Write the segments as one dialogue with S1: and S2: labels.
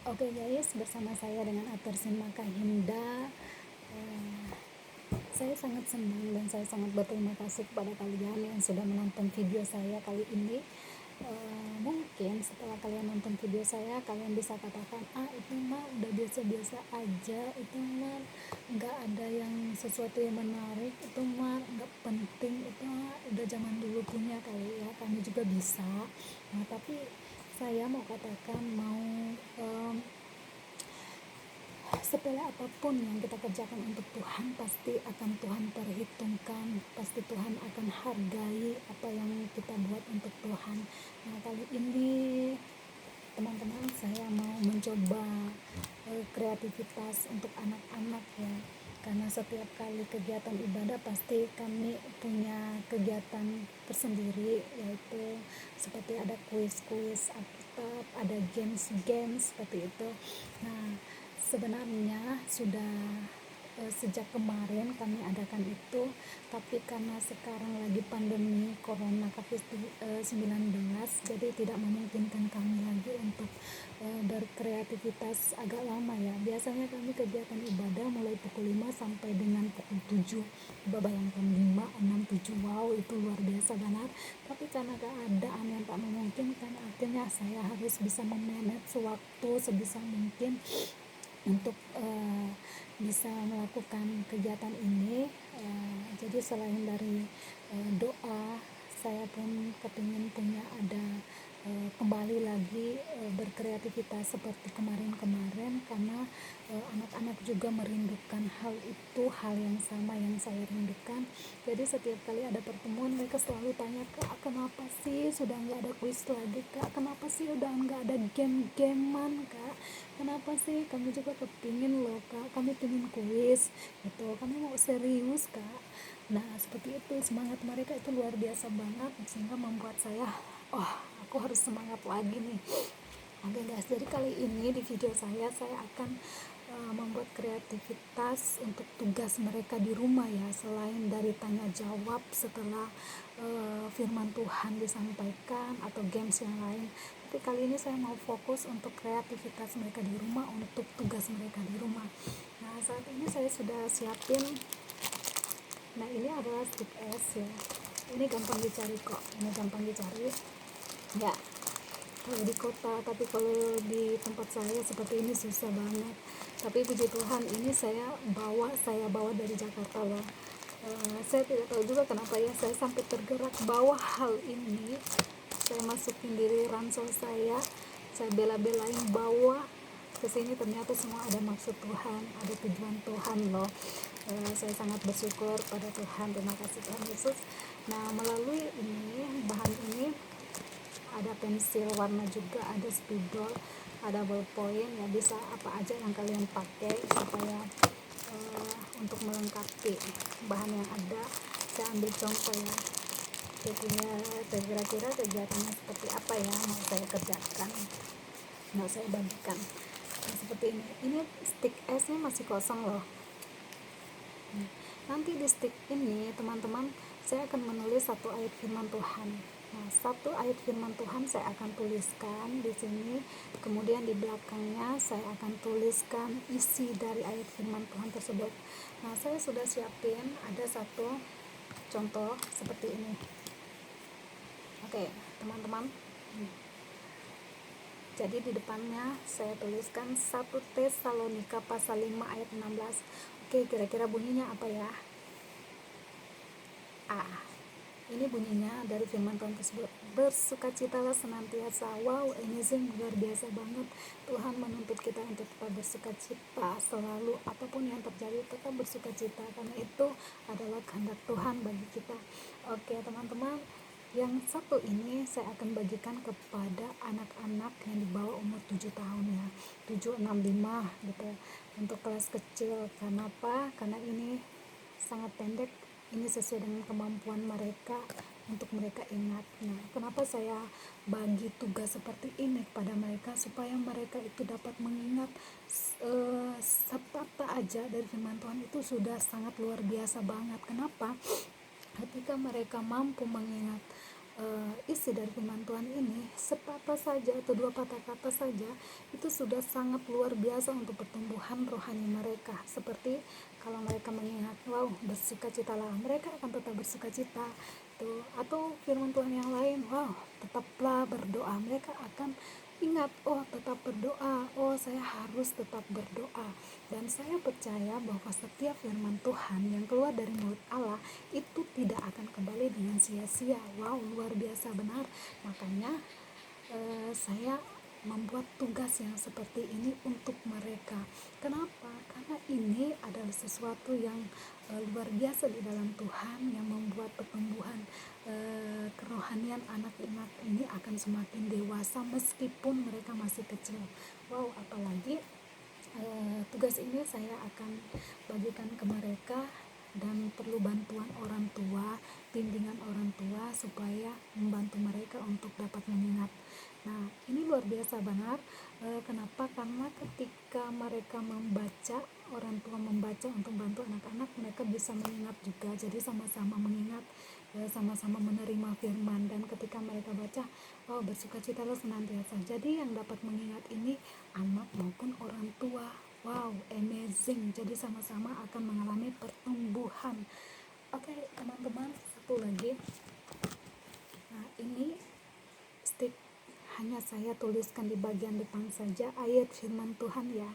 S1: Oke guys, bersama saya dengan Atersin Makahinda. Eh, saya sangat senang dan saya sangat berterima kasih kepada kalian yang sudah menonton video saya kali ini. Mungkin setelah kalian nonton video saya, kalian bisa katakan, itu mah udah biasa-biasa aja, itu mah nggak ada yang sesuatu yang menarik, itu mah nggak penting, itu mah udah zaman dulu punya kali ya, kami juga bisa. Nah, tapi saya mau katakan, mau sepele apapun yang kita kerjakan untuk Tuhan, pasti akan Tuhan perhitungkan, pasti Tuhan akan hargai apa yang kita buat untuk Tuhan. Nah, kali ini teman-teman, saya mau mencoba kreativitas untuk anak-anak ya, karena setiap kali kegiatan ibadah pasti kami punya kegiatan tersendiri, yaitu seperti ada kuis-kuis Alkitab, ada games-games seperti itu. Nah, sebenarnya sudah sejak kemarin kami adakan itu, tapi karena sekarang lagi pandemi Corona COVID-19, jadi tidak memungkinkan kami lagi untuk berkreativitas agak lama ya. Biasanya kami kegiatan ibadah mulai pukul 5 sampai dengan pukul 7. Bayangkan 5, 6, 7, wow, itu luar biasa banget. Tapi karena keadaan yang tak memungkinkan, akhirnya saya harus bisa memanage waktu sebisa mungkin untuk bisa melakukan kegiatan ini. Jadi selain dari doa, saya pun kepingin punya ada kembali lagi berkreativitas seperti kemarin-kemarin, karena anak-anak juga merindukan hal itu, hal yang sama yang saya rindukan. Jadi setiap kali ada pertemuan, mereka selalu tanya, Kak, kenapa sih sudah nggak ada kuis lagi, Kak? Kenapa sih udah nggak ada game-gamean, Kak? Kenapa sih? Kami juga kepingin loh, Kak, kami pingin kuis gitu, kami mau serius, Kak. Nah, seperti itu, semangat mereka itu luar biasa banget, sehingga membuat saya, aku harus semangat lagi nih. Oke guys, jadi kali ini di video saya akan membuat kreativitas untuk tugas mereka di rumah ya, selain dari tanya jawab setelah firman Tuhan disampaikan atau games yang lain. Tapi kali ini saya mau fokus untuk kreativitas mereka di rumah, untuk tugas mereka di rumah. Nah, saat ini saya sudah siapin. Nah, ini adalah stick es ya. Ini gampang dicari kok. Ini gampang dicari. Ya, kalau di kota, tapi kalau di tempat saya seperti ini susah banget. Tapi puji Tuhan, ini saya bawa dari Jakarta loh. Saya tidak tahu juga kenapa ya, saya sampai tergerak bawa hal ini. Saya masukin diri ransel saya bela-belain bawa ke sini, ternyata semua ada maksud Tuhan, ada tujuan Tuhan loh. Saya sangat bersyukur pada Tuhan, terima kasih Tuhan Yesus. Nah, melalui ini, bahan ini ada pensil warna juga, ada spidol, ada ballpoint ya, bisa apa aja yang kalian pakai supaya untuk melengkapi bahan yang ada. Saya ambil contoh ya, kira-kira kegiatannya seperti apa ya mau saya kerjakan, mau saya bagikan. Nah, seperti ini stick esnya masih kosong loh. Nanti di stick ini teman-teman, saya akan menulis satu ayat firman Tuhan. Nah, satu ayat firman Tuhan saya akan tuliskan di sini. Kemudian di belakangnya saya akan tuliskan isi dari ayat firman Tuhan tersebut. Nah, saya sudah siapin ada satu contoh seperti ini. Oke, teman-teman. Jadi di depannya saya tuliskan 1 Tesalonika pasal 5 ayat 16. Oke, kira-kira bunyinya apa ya? Ini bunyinya dari firman Tuhan tersebut. Bersukacitalah senantiasa. Wow, amazing, luar biasa banget. Tuhan menuntut kita untuk tetap bersukacita selalu, apapun yang terjadi tetap bersukacita, karena itu adalah kehendak Tuhan bagi kita. Oke teman-teman, yang satu ini saya akan bagikan kepada anak-anak yang di bawah umur 7 tahun ya, 7, 6, 5 gitu, untuk kelas kecil. Kenapa? Karena ini sangat pendek, ini sesuai dengan kemampuan mereka untuk mereka ingat. Nah, kenapa saya bagi tugas seperti ini kepada mereka, supaya mereka itu dapat mengingat sepatah aja dari firman Tuhan itu sudah sangat luar biasa banget. Kenapa? Ketika mereka mampu mengingat isi dari firman Tuhan ini, sepatah saja atau dua patah kata saja itu sudah sangat luar biasa untuk pertumbuhan rohani mereka. Seperti kalau mereka mengingat, wow, bersukacitalah, mereka akan tetap bersukacita tuh. Atau firman Tuhan yang lain, wow, tetaplah berdoa, mereka akan ingat, oh tetap berdoa, oh saya harus tetap berdoa. Dan saya percaya bahwa setiap firman Tuhan yang keluar dari mulut Allah itu tidak akan kembali dengan sia-sia. Wow, luar biasa benar. Makanya saya membuat tugas yang seperti ini untuk mereka. Kenapa? Karena ini adalah sesuatu yang luar biasa di dalam Tuhan, yang membuat pertumbuhan kerohanian anak-anak ini akan semakin dewasa meskipun mereka masih kecil. Wow, apalagi tugas ini saya akan bagikan ke mereka, dan perlu bantuan orang tua, bimbingan orang tua supaya membantu mereka untuk dapat mengingat. Nah, ini luar biasa benar. Kenapa? Karena ketika mereka membaca, orang tua membaca untuk bantu anak-anak, mereka bisa mengingat juga. Jadi sama-sama mengingat, sama-sama menerima firman. Dan ketika mereka baca, oh bersukacitalah senantiasa. Jadi yang dapat mengingat ini anak maupun orang tua. Wow, amazing. Jadi sama-sama akan mengalami pertumbuhan. Oke, teman-teman, satu lagi. Nah, ini stick hanya saya tuliskan di bagian depan saja ayat firman Tuhan ya.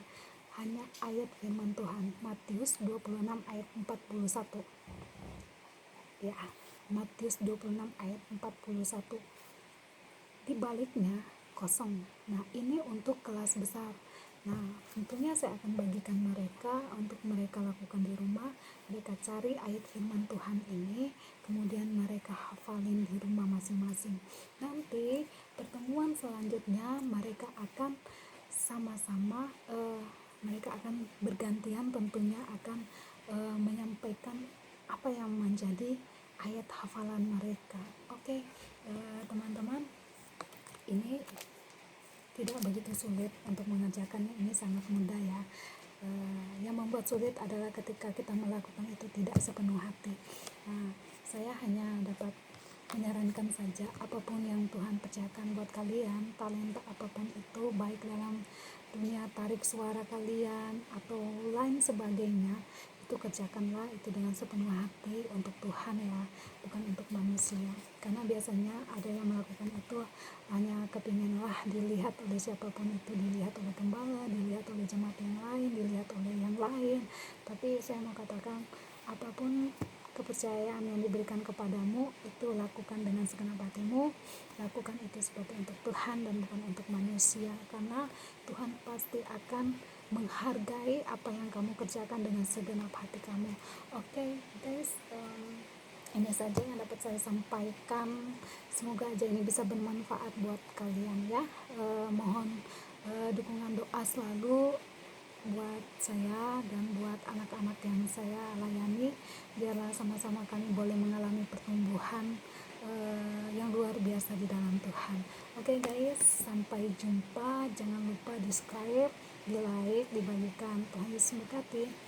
S1: Hanya ayat firman Tuhan. Matius 26 ayat 41. Ya, Matius 26 ayat 41. Di baliknya kosong. Nah, ini untuk kelas besar. Nah, tentunya saya akan bagikan mereka untuk mereka lakukan di rumah. Mereka cari ayat firman Tuhan ini, kemudian mereka hafalin di rumah masing-masing. Nanti pertemuan selanjutnya mereka akan sama-sama, mereka akan bergantian tentunya akan menyampaikan apa yang menjadi ayat hafalan mereka. Oke, teman-teman, ini tidak begitu sulit untuk mengerjakannya, ini sangat mudah ya. Yang membuat sulit adalah ketika kita melakukan itu tidak sepenuh hati. Saya hanya dapat menyarankan saja, apapun yang Tuhan percayakan buat kalian, talenta apapun itu, baik dalam dunia tarik suara kalian atau lain sebagainya, itu kerjakanlah itu dengan sepenuh hati untuk Tuhan ya, bukan untuk manusia. Karena biasanya ada yang melakukan itu hanya kepinginlah dilihat oleh siapapun itu, dilihat oleh gembala, dilihat oleh jemaat yang lain, dilihat oleh yang lain. Tapi saya mau katakan, apapun kepercayaan yang diberikan kepadamu itu lakukan dengan segenap hatimu, lakukan itu seperti untuk Tuhan dan bukan untuk manusia, karena Tuhan pasti akan menghargai apa yang kamu kerjakan dengan segenap hati kamu. Oke, guys, ini saja yang dapat saya sampaikan. Semoga aja ini bisa bermanfaat buat kalian ya. Mohon dukungan doa selalu buat saya dan buat anak-anak yang saya layani, biarlah sama-sama kami boleh mengalami pertumbuhan yang luar biasa di dalam Tuhan. Oke guys, sampai jumpa. Jangan lupa di subscribe, di like, dibagikan. Tuhan Yesus memberkati.